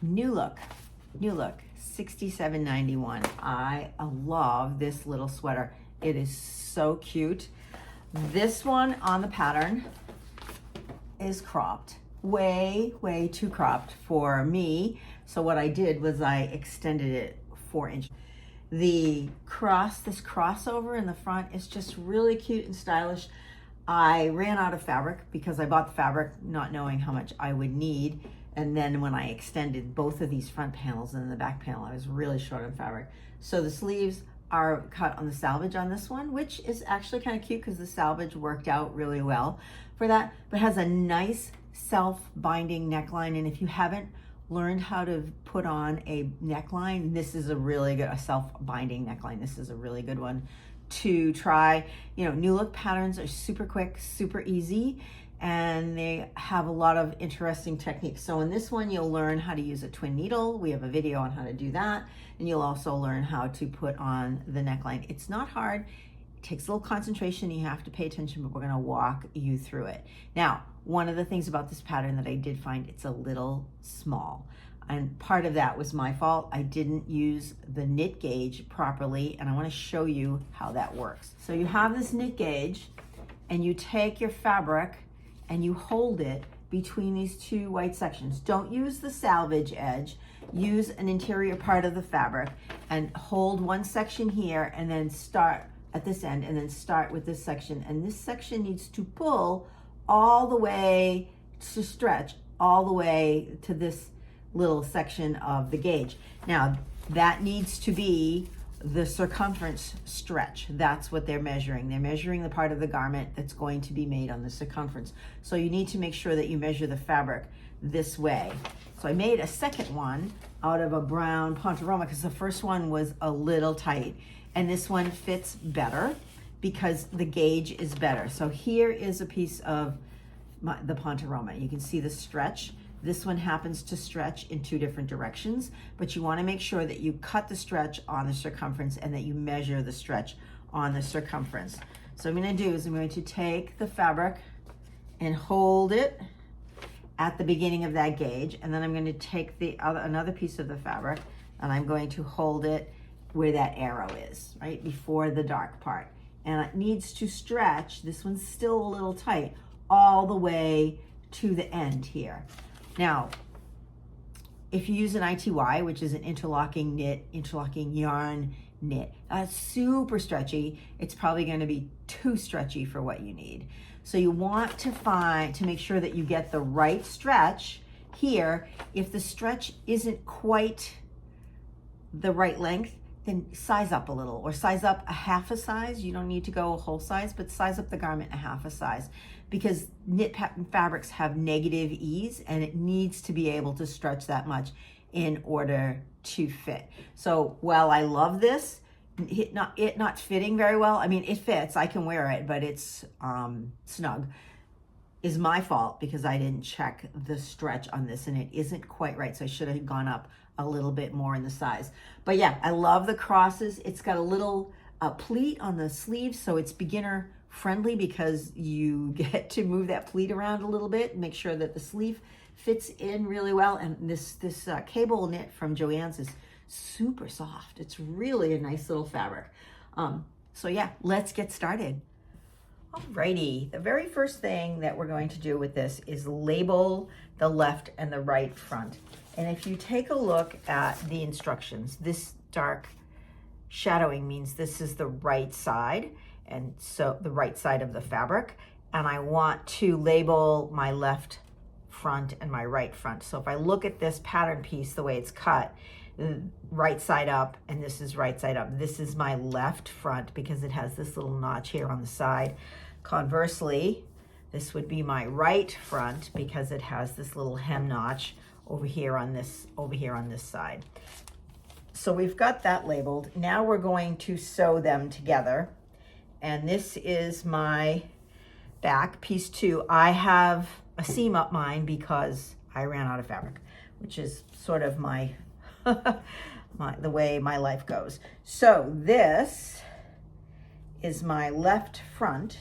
New look, 67.91. I love this little sweater. It is so cute. This one on the pattern is cropped, way too cropped for me. So what I did was I extended it 4 inches. This crossover in the front is just really cute and stylish. I ran out of fabric because I bought the fabric not knowing how much I would need. And then when I extended both of these front panels and the back panel, I was really short on fabric. So the sleeves are cut on the selvage on this one, which is actually kind of cute because the selvage worked out really well for that, but has a nice self-binding neckline. And if you haven't learned how to put on a neckline, this is a really good, a self-binding neckline. This is a really good one to try. You know, new look patterns are super quick, super easy, and they have a lot of interesting techniques. So in this one, you'll learn how to use a twin needle. We have a video on how to do that. And you'll also learn how to put on the neckline. It's not hard. It takes a little concentration. You have to pay attention, but we're gonna walk you through it. Now, one of the things about this pattern that I did find, it's a little small. And part of that was my fault. I didn't use the knit gauge properly, and I wanna show you how that works. So you have this knit gauge, and you take your fabric, and you hold it between these two white sections. Don't use the selvage edge. Use an interior part of the fabric and hold one section here and then start at this end and then start with this section. And this section needs to pull all the way to stretch all the way to this little section of the gauge. Now that needs to be the circumference stretch. That's what they're measuring. They're measuring the part of the garment that's going to be made on the circumference. So you need to make sure that you measure the fabric this way. So I made a second one out of a brown Pontoroma because the first one was a little tight, and this one fits better because the gauge is better. So here is a piece of the Pontoroma. You can see the stretch. This one happens to stretch in 2 different directions, but you want to make sure that you cut the stretch on the circumference and that you measure the stretch on the circumference. So what I'm going to do is I'm going to take the fabric and hold it at the beginning of that gauge, and then I'm going to take another piece of the fabric and I'm going to hold it where that arrow is, right before the dark part. And it needs to stretch, this one's still a little tight, all the way to the end here. Now, if you use an ITY, which is an interlocking yarn knit, super stretchy, it's probably going to be too stretchy for what you need. So you want to make sure that you get the right stretch here. If the stretch isn't quite the right length, then size up a little, or size up a half a size. You don't need to go a whole size, but size up the garment a half a size, because knit fabrics have negative ease and it needs to be able to stretch that much in order to fit. So while I love this, it not fitting very well, I mean, it fits, I can wear it, but it's snug, is my fault because I didn't check the stretch on this and it isn't quite right. So I should have gone up a little bit more in the size. But yeah, I love the crosses. It's got a little pleat on the sleeves, so it's beginner friendly because you get to move that pleat around a little bit and make sure that the sleeve fits in really well. And this cable knit from Joanne's is super soft. It's really a nice little fabric. So yeah, let's get started. Alrighty, the very first thing that we're going to do with this is label the left and the right front. And if you take a look at the instructions, this dark shadowing means this is the right side, and so the right side of the fabric. And I want to label my left front and my right front. So if I look at this pattern piece, the way it's cut, right side up, and this is right side up. This is my left front because it has this little notch here on the side. Conversely, this would be my right front because it has this little hem notch over here on this side. So we've got that labeled. Now we're going to sew them together. And this is my back, piece 2. I have a seam up mine because I ran out of fabric, which is sort of my the way my life goes. So this is my left front.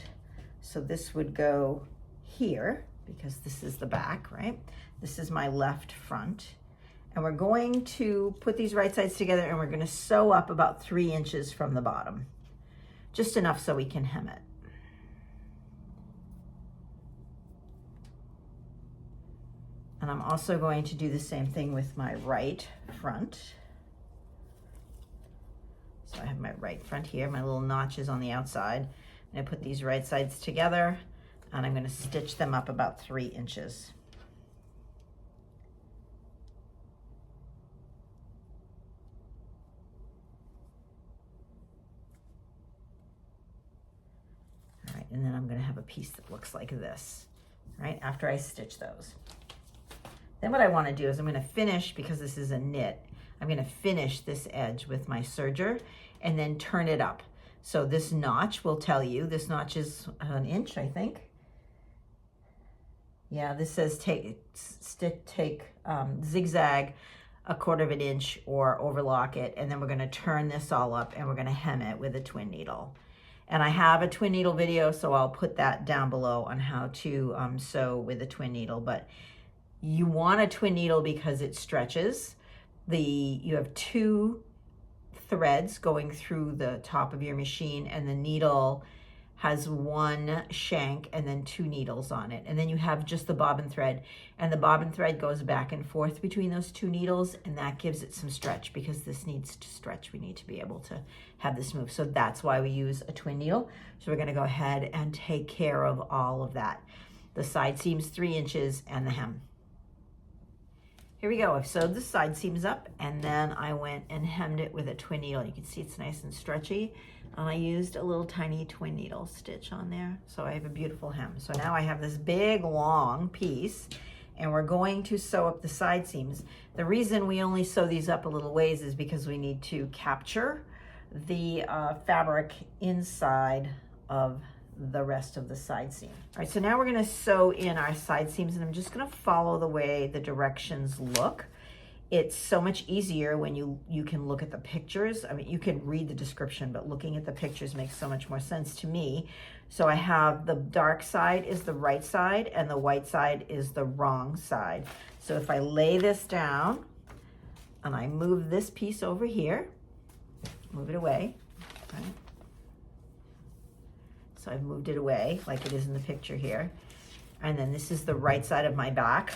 So this would go here because this is the back, right? This is my left front. And we're going to put these right sides together and we're going to sew up about 3 inches from the bottom. Just enough so we can hem it. And I'm also going to do the same thing with my right front. So I have my right front here, my little notches on the outside. And I put these right sides together and I'm going to stitch them up about 3 inches. All right, and then I'm going to have a piece that looks like this, right, after I stitch those. Then what I want to do is I'm going to finish, because this is a knit, I'm going to finish this edge with my serger and then turn it up. So this notch will tell you, this notch is 1 inch, I think. Yeah, this says take zigzag 1/4 inch or overlock it, and then we're going to turn this all up and we're going to hem it with a twin needle. And I have a twin needle video, so I'll put that down below on how to sew with a twin needle. But you want a twin needle because it stretches. You have 2 threads going through the top of your machine, and the needle has 1 shank and then 2 needles on it. And then you have just the bobbin thread, and the bobbin thread goes back and forth between those 2 needles, and that gives it some stretch, because this needs to stretch. We need to be able to have this move. So that's why we use a twin needle. So we're going to go ahead and take care of all of that. The side seams 3 inches and the hem. Here we go. I've sewed the side seams up, and then I went and hemmed it with a twin needle. You can see it's nice and stretchy. And I used a little tiny twin needle stitch on there. So I have a beautiful hem. So now I have this big long piece, and we're going to sew up the side seams. The reason we only sew these up a little ways is because we need to capture the fabric inside of the rest of the side seam. All right, so now we're going to sew in our side seams, and I'm just going to follow the way the directions look. It's so much easier when you can look at the pictures. I mean, you can read the description, but looking at the pictures makes so much more sense to me. So I have the dark side is the right side and the white side is the wrong side. So if I lay this down and I move this piece over here, move it away, right? So I've moved it away like it is in the picture here. And then this is the right side of my back.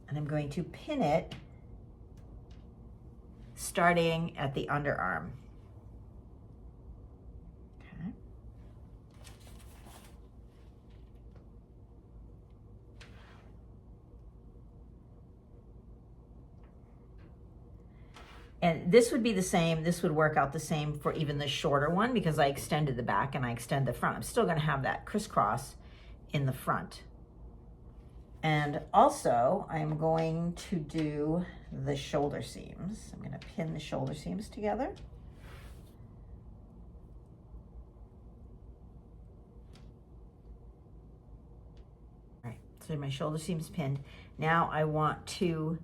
And I'm going to pin it starting at the underarm. Okay. And this would be the same, this would work out the same for even the shorter one, because I extended the back and I extend the front. I'm still going to have that crisscross in the front. And also, I'm going to do the shoulder seams. I'm going to pin the shoulder seams together. All right, so my shoulder seams pinned. Now I want to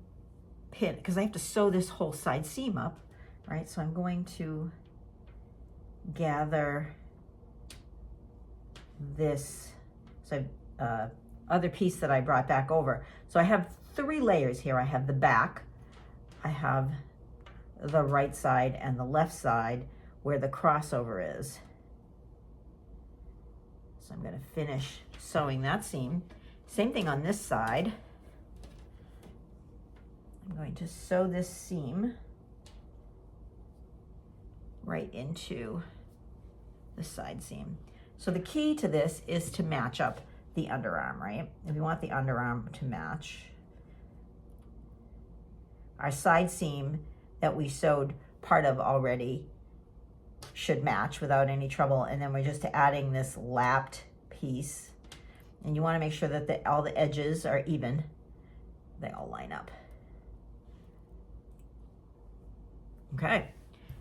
pin, because I have to sew this whole side seam up, right? So I'm going to gather this, so other piece that I brought back over. So I have 3 layers here. I have the back, I have the right side and the left side where the crossover is. So I'm going to finish sewing that seam. Same thing on this side. I'm going to sew this seam right into the side seam. So the key to this is to match up the underarm, right? If you want the underarm to match, our side seam that we sewed part of already should match without any trouble. And then we're just adding this lapped piece, and you want to make sure that all the edges are even, they all line up. Okay,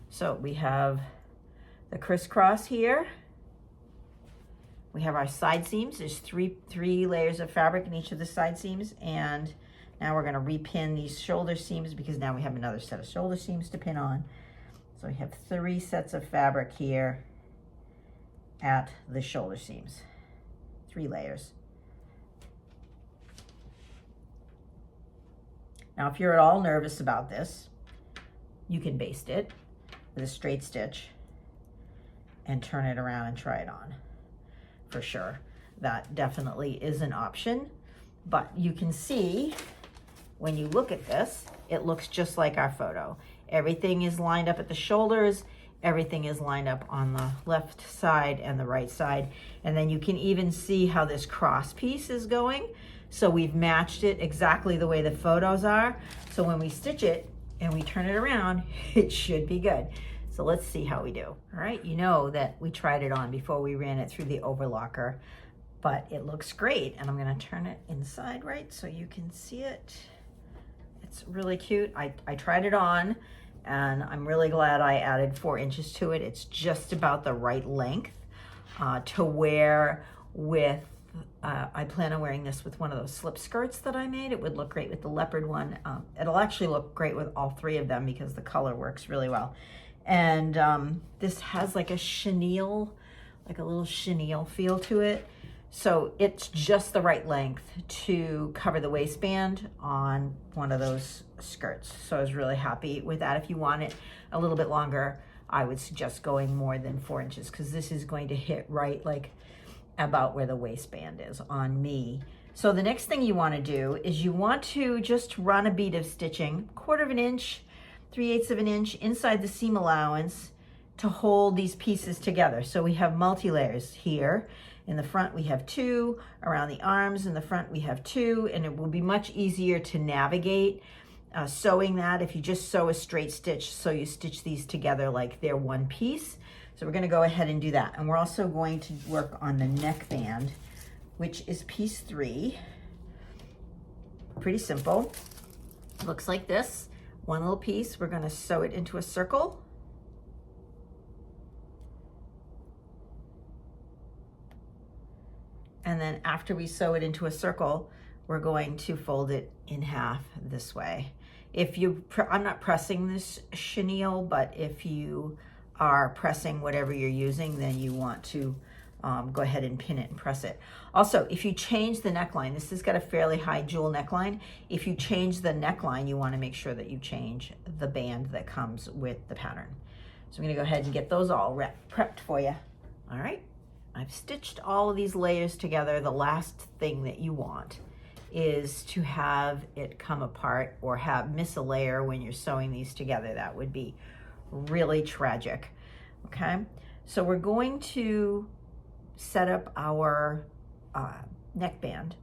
so we have the crisscross here. We have our side seams. There's three layers of fabric in each of the side seams, and now we're going to repin these shoulder seams, because now we have another set of shoulder seams to pin on. So we have 3 sets of fabric here at the shoulder seams, 3 layers. Now, if you're at all nervous about this, you can baste it with a straight stitch and turn it around and try it on for sure. That definitely is an option, but you can see when you look at this, it looks just like our photo. Everything is lined up at the shoulders, everything is lined up on the left side and the right side, and then you can even see how this cross piece is going. So we've matched it exactly the way the photos are. So when we stitch it and we turn it around, it should be good. So let's see how we do. All right, you know that we tried it on before we ran it through the overlocker, but it looks great. And I'm gonna turn it inside right so you can see it. It's really cute. I tried it on and I'm really glad I added 4 inches to it. It's just about the right length to wear with, I plan on wearing this with one of those slip skirts that I made. It would look great with the leopard one. It'll actually look great with all 3 of them because the color works really well. And this has like a chenille, like a little chenille feel to it. So it's just the right length to cover the waistband on one of those skirts. So I was really happy with that. If you want it a little bit longer, I would suggest going more than 4 inches because this is going to hit right like about where the waistband is on me. So the next thing you want to do is you want to just run a bead of stitching, 1/4 inch, 3/8 of an inch inside the seam allowance to hold these pieces together. So we have multi-layers here. In the front we have 2, around the arms in the front we have 2, and it will be much easier to navigate sewing that if you just sew a straight stitch, so you stitch these together like they're one piece. So we're going to go ahead and do that. And we're also going to work on the neckband, which is piece 3. Pretty simple. Looks like this. One little piece, we're going to sew it into a circle. And then after we sew it into a circle, we're going to fold it in half this way. If you, I'm not pressing this chenille, but if you are pressing whatever you're using, then you want to go ahead and pin it and press it. Also, if you change the neckline, this has got a fairly high jewel neckline. If you change the neckline, you want to make sure that you change the band that comes with the pattern. So I'm going to go ahead and get those all prepped for you. All right. I've stitched all of these layers together. The last thing that you want is to have it come apart or miss a layer when you're sewing these together. That would be really tragic. Okay, so we're going to set up our neckband,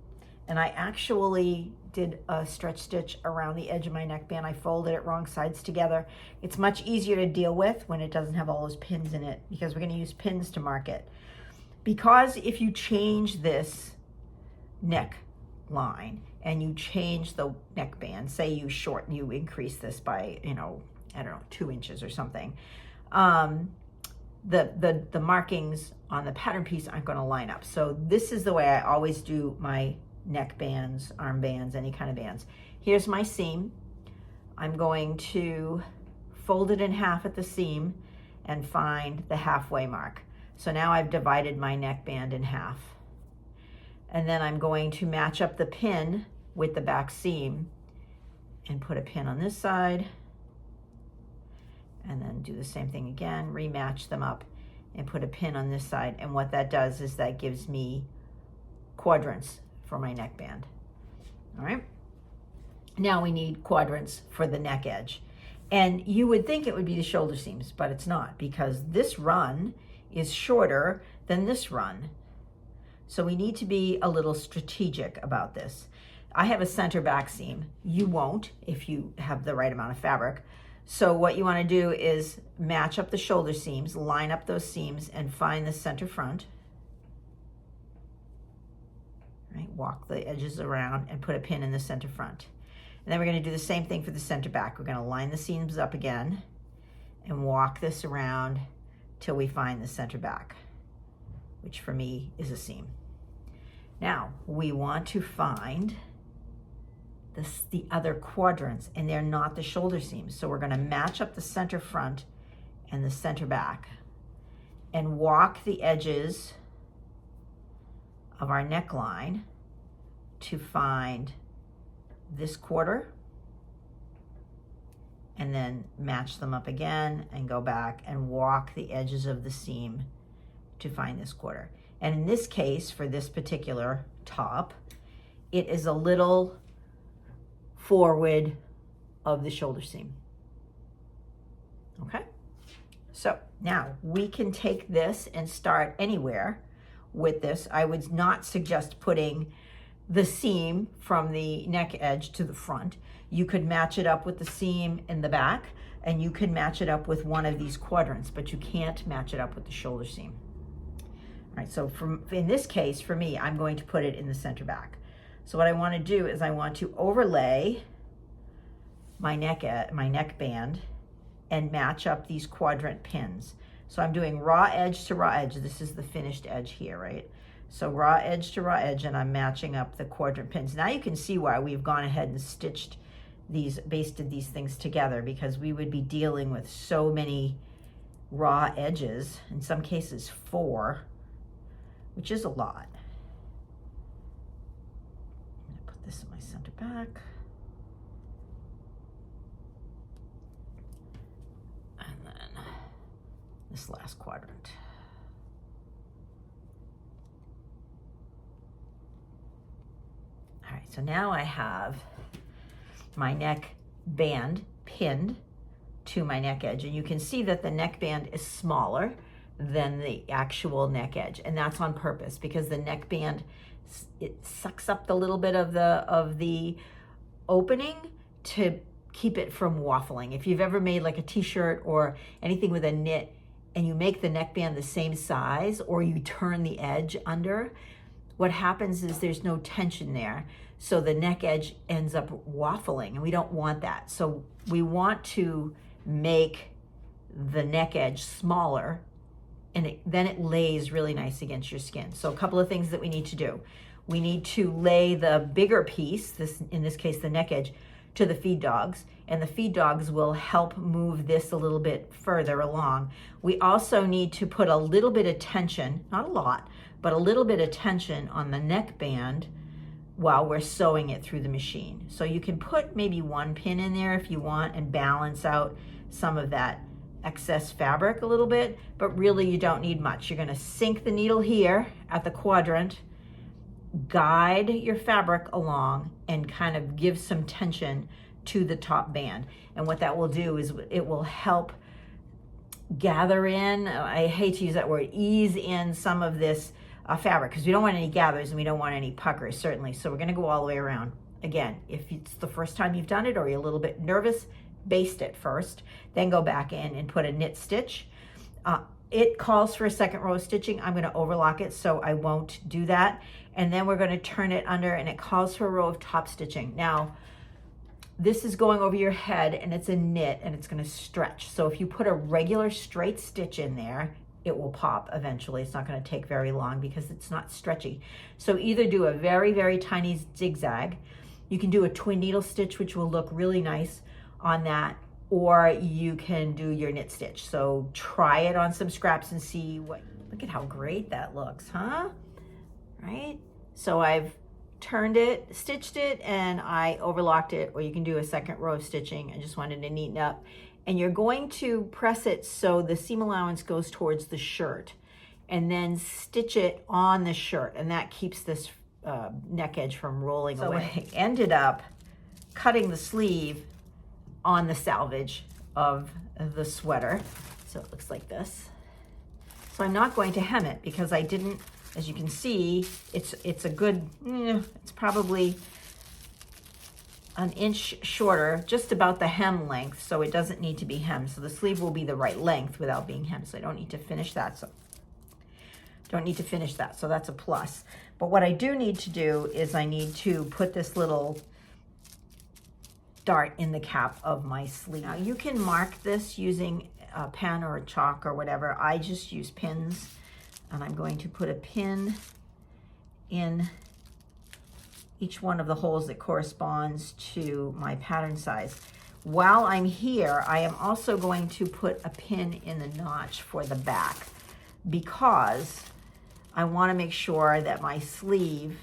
and I actually did a stretch stitch around the edge of my neckband. I folded it wrong sides together. It's much easier to deal with when it doesn't have all those pins in it because we're going to use pins to mark it. Because if you change this neck line and you change the neckband, say you increase this by, I don't know, 2 inches or something, the markings on the pattern piece aren't going to line up. So this is the way I always do my neck bands, arm bands, any kind of bands. Here's my seam. I'm going to fold it in half at the seam and find the halfway mark. So now I've divided my neckband in half. And then I'm going to match up the pin with the back seam and put a pin on this side. And then do the same thing again, rematch them up and put a pin on this side. And what that does is that gives me quadrants for my neckband. All right. Now we need quadrants for the neck edge. And you would think it would be the shoulder seams, but it's not, because this run is shorter than this run. So we need to be a little strategic about this. I have a center back seam. You won't if you have the right amount of fabric. So what you want to do is match up the shoulder seams, line up those seams, and find the center front. Right, walk the edges around and put a pin in the center front. And then we're going to do the same thing for the center back. We're going to line the seams up again and walk this around till we find the center back, which for me is a seam. Now we want to find the other quadrants, and they're not the shoulder seams. So we're going to match up the center front and the center back and walk the edges of our neckline to find this quarter and then match them up again and go back and walk the edges of the seam to find this quarter. And in this case, for this particular top, it is a little forward of the shoulder seam. Okay, so now we can take this and start anywhere with this. I would not suggest putting the seam from the neck edge to the front. You could match it up with the seam in the back, and you could match it up with one of these quadrants, but you can't match it up with the shoulder seam. All right, so in this case, for me, I'm going to put it in the center back. So what I want to do is I want to overlay my neck band and match up these quadrant pins. So I'm doing raw edge to raw edge. This is the finished edge here, right? So raw edge to raw edge, and I'm matching up the quadrant pins. Now you can see why we've gone ahead and stitched these, basted these things together, because we would be dealing with so many raw edges, in some cases 4, which is a lot. I'm gonna put this in my center back. And then this last quadrant. All right, so now I have my neck band pinned to my neck edge, and you can see that the neck band is smaller than the actual neck edge, and that's on purpose, because the neck band, it sucks up the little bit of the opening to keep it from waffling. If you've ever made like a t-shirt or anything with a knit, and you make the neck band the same size, or you turn the edge under, what happens is there's no tension there. So the neck edge ends up waffling, and we don't want that. So we want to make the neck edge smaller, and then it lays really nice against your skin. So a couple of things that we need to do. We need to lay the bigger piece, in this case the neck edge, to the feed dogs, and the feed dogs will help move this a little bit further along. We also need to put a little bit of tension, not a lot, but a little bit of tension on the neck band while we're sewing it through the machine. So you can put maybe 1 pin in there if you want and balance out some of that excess fabric a little bit, but really you don't need much. You're gonna sink the needle here at the quadrant, guide your fabric along, and kind of give some tension to the top band. And what that will do is it will help gather in, I hate to use that word, ease in some of this fabric, because we don't want any gathers and we don't want any puckers, certainly. So we're going to go all the way around. Again, if it's the first time you've done it or you're a little bit nervous, baste it first, then go back in and put a knit stitch. It calls for a second row of stitching. I'm going to overlock it, so I won't do that. And then we're going to turn it under, and it calls for a row of top stitching. Now, this is going over your head, and it's a knit, and it's going to stretch. So if you put a regular straight stitch in there, it will pop eventually. It's not going to take very long because it's not stretchy. So either do a very, very tiny zigzag. You can do a twin needle stitch, which will look really nice on that, or you can do your knit stitch. So try it on some scraps and see what, look at how great that looks, huh? Right? So I've turned it, stitched it, and I overlocked it, or you can do a second row of stitching. I just wanted to neaten up. And you're going to press it so the seam allowance goes towards the shirt, and then stitch it on the shirt, and that keeps this neck edge from rolling away. I ended up cutting the sleeve on the selvage of the sweater, so it looks like this. So I'm not going to hem it because I didn't, as you can see, it's a good, it's probably an inch shorter, just about the hem length, so it doesn't need to be hemmed. So the sleeve will be the right length without being hemmed, so I don't need to finish that. So that's a plus. But what I do need to do is I need to put this little dart in the cap of my sleeve. Now you can mark this using a pen or a chalk or whatever. I just use pins, and I'm going to put a pin in each one of the holes that corresponds to my pattern size. While I'm here, I am also going to put a pin in the notch for the back, because I want to make sure that my sleeve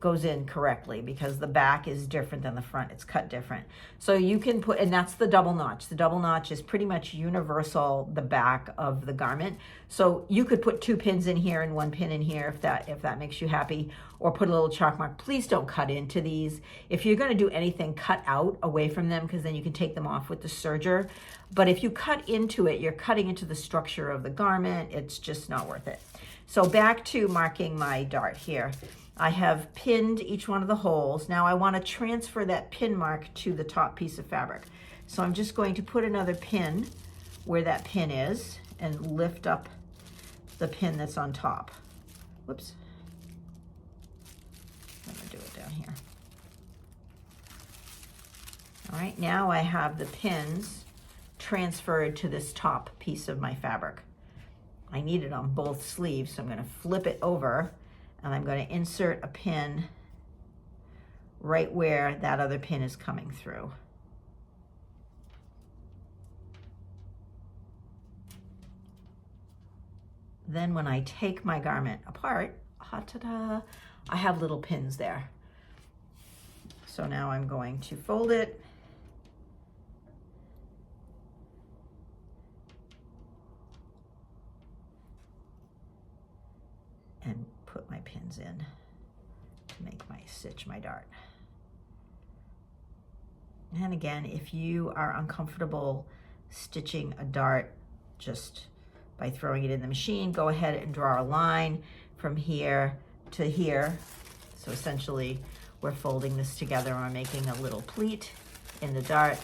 goes in correctly, because the back is different than the front. It's cut different. So you can put, and that's the double notch. The double notch is pretty much universal, the back of the garment. So you could put 2 pins in here and 1 pin in here if that makes you happy, or put a little chalk mark. Please don't cut into these. If you're going to do anything, cut out away from them, because then you can take them off with the serger. But if you cut into it, you're cutting into the structure of the garment. It's just not worth it. So back to marking my dart here. I have pinned each one of the holes. Now I want to transfer that pin mark to the top piece of fabric. So I'm just going to put another pin where that pin is and lift up the pin that's on top. Whoops. I'm going to do it down here. All right, now I have the pins transferred to this top piece of my fabric. I need it on both sleeves, so I'm going to flip it over, and I'm going to insert a pin right where that other pin is coming through. Then when I take my garment apart, ta-da, I have little pins there. So now I'm going to fold it. And put my pins in to make my stitch my dart. And again, if you are uncomfortable stitching a dart just by throwing it in the machine, go ahead and draw a line from here to here. So essentially we're folding this together and we're making a little pleat in the dart,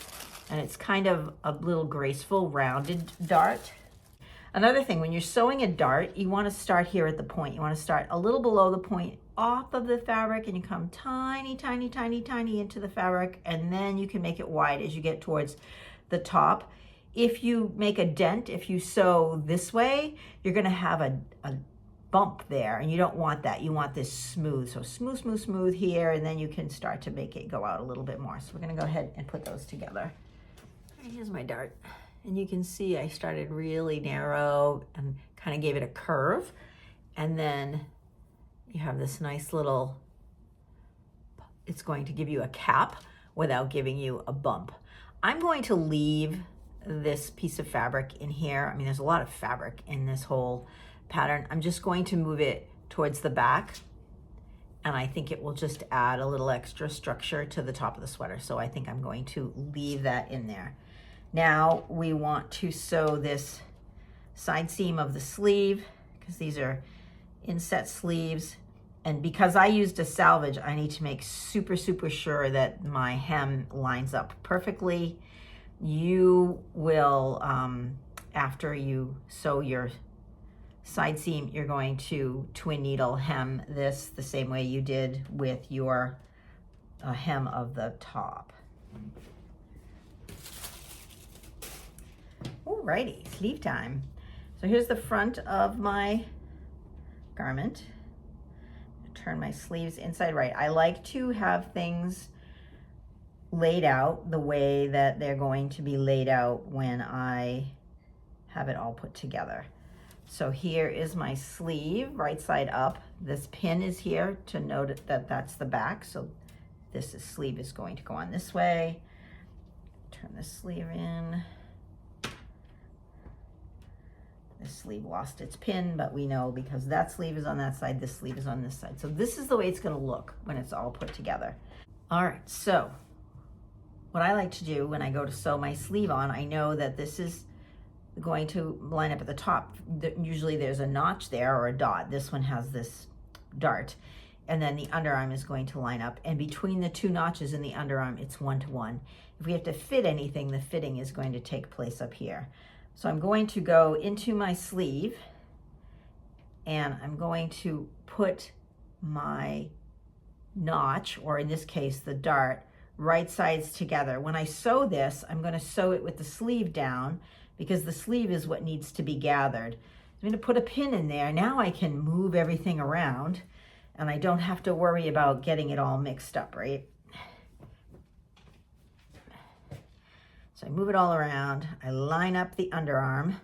and it's kind of a little graceful rounded dart. Another thing, when you're sewing a dart, you want to start here at the point. You want to start a little below the point off of the fabric, and you come tiny, tiny, tiny, tiny into the fabric, and then you can make it wide as you get towards the top. If you make a dent, if you sew this way, you're going to have a bump there, and you don't want that. You want this smooth. So smooth, smooth, smooth here, and then you can start to make it go out a little bit more. So we're going to go ahead and put those together. Here's my dart. And you can see I started really narrow and kind of gave it a curve. And then you have this nice little, it's going to give you a cap without giving you a bump. I'm going to leave this piece of fabric in here. I mean, there's a lot of fabric in this whole pattern. I'm just going to move it towards the back, and I think it will just add a little extra structure to the top of the sweater. So I think I'm going to leave that in there. Now we want to sew this side seam of the sleeve, because these are inset sleeves. And because I used a salvage, I need to make super, super sure that my hem lines up perfectly. You will, after you sew your side seam, you're going to twin needle hem this the same way you did with your hem of the top. Alrighty, sleeve time. So here's the front of my garment. Turn my sleeves inside right. I like to have things laid out the way that they're going to be laid out when I have it all put together. So here is my sleeve, right side up. This pin is here to note that that's the back. So this sleeve is going to go on this way. Turn the sleeve in. This sleeve lost its pin, but we know because that sleeve is on that side, this sleeve is on this side. So this is the way it's going to look when it's all put together. All right, so what I like to do when I go to sew my sleeve on, I know that this is going to line up at the top. Usually there's a notch there or a dot. This one has this dart. And then the underarm is going to line up. And between the two notches in the underarm, it's 1-to-1. If we have to fit anything, the fitting is going to take place up here. So I'm going to go into my sleeve, and I'm going to put my notch, or in this case, the dart, right sides together. When I sew this, I'm going to sew it with the sleeve down, because the sleeve is what needs to be gathered. I'm going to put a pin in there. Now I can move everything around, and I don't have to worry about getting it all mixed up, right? So I move it all around. I line up the underarm,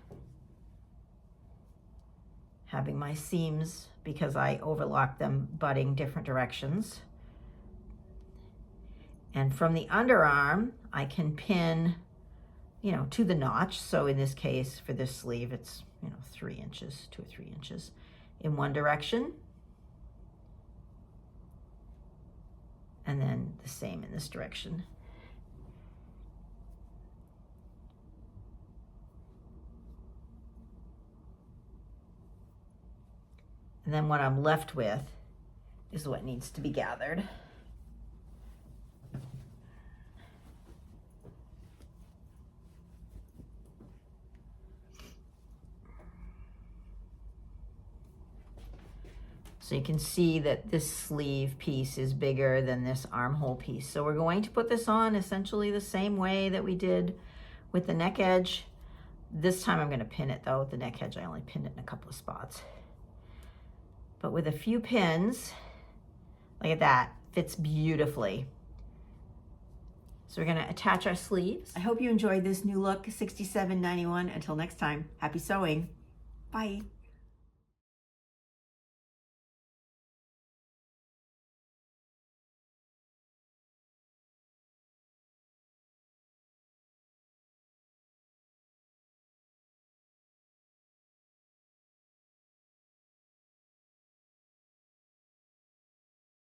having my seams because I overlocked them butting different directions. And from the underarm, I can pin, you know, to the notch. So in this case, for this sleeve, it's, you know, 3 inches, 2 or 3 inches in one direction. And then the same in this direction. And then what I'm left with is what needs to be gathered. So you can see that this sleeve piece is bigger than this armhole piece. So we're going to put this on essentially the same way that we did with the neck edge. This time I'm going to pin it though. With the neck edge, I only pinned it in a couple of spots. But with a few pins, look at that, fits beautifully. So we're going to attach our sleeves. I hope you enjoyed this new look, $67.91. Until next time, happy sewing. Bye.